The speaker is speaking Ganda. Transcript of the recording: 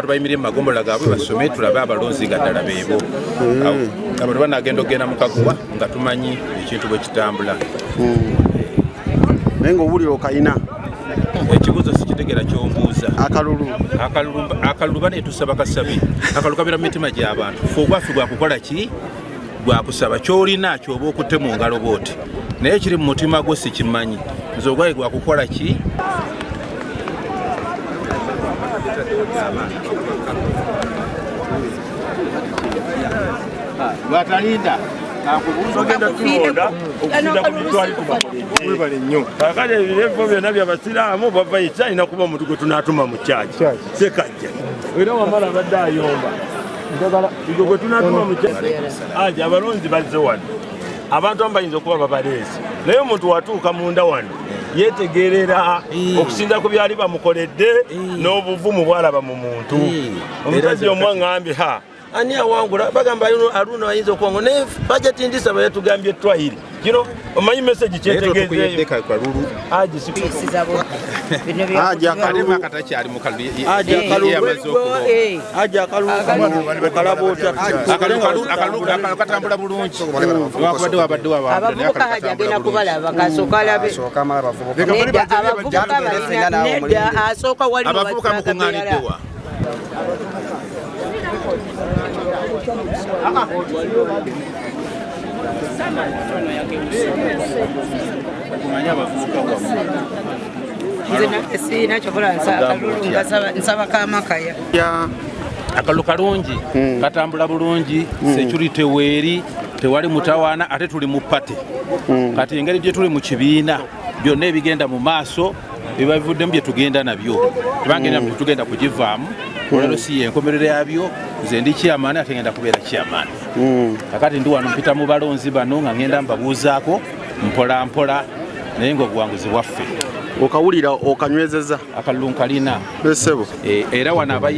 abantu bayimire mu magombola gaabwe basome tulabe abalonzi nga ddala beebo. Abantu banagenda okugenda mu kaguwa nga tumanyi ekintu bwe kitambula. Naye ng'owulira okayina ekibuuzo sikitegera ky'ombuuza. Akalulu baneetusaba kasabi. Akalulu kabeera mu mitima gy'abantu. Fe ogwaffe gwakukola ki? Gwakusaba ky'olina ky'oba okutte mu ngalo bw'oti. Naye kiri mu mutima gwo sikimanyi. Nze ogwaye gwakukola ki? Lwatalinda ogenda tuloda okusinda ku bitwali kubale nnyo kakati ebirefo byonna by'abasiraamu bavayisa alina kuba omuntu gwe tunaatuma mu kyaki sekajja era wamala abadde ayomba igwe gwe tunaatuma mu kyaki aja abalonzi bazze wano abantu amu bayinza okuba babaleese naye omuntu watuuka munda wano yetegerera okusinza ku byali bamukoledde n'obuvumu bwalaba mu muntu. Omukazi omu aŋŋambye ani awangula bagamba Aruna ayinza okuwangula naye bajeti ndisaba yatugambye twayiri kino omanyi message kyetegeeze katambula bulungi abavubuka agenda kubalaba kasooka alabe asooka wali abavubuka mukuŋŋaaniddewa akalulu kalungi katambula bulungi security weeri tewali mutawaana ate tuli mu pate kati engeri gye tuli mu kibiina byonna ebigenda mu maaso bibavuddemu bye tugenda nabyo tebangenda bye tugenda kugivaamu olero si yenkomerero yabyo nze ndi kyamaani ate ngenda kubeera kyamaani kakati ndi wano mpita mu balonzi bano nga ngenda mbabuuzaako mpola mpola naye ng'obuwanguzi bwaffe okawulira okanywezezza akalulu nkalina besebo era wano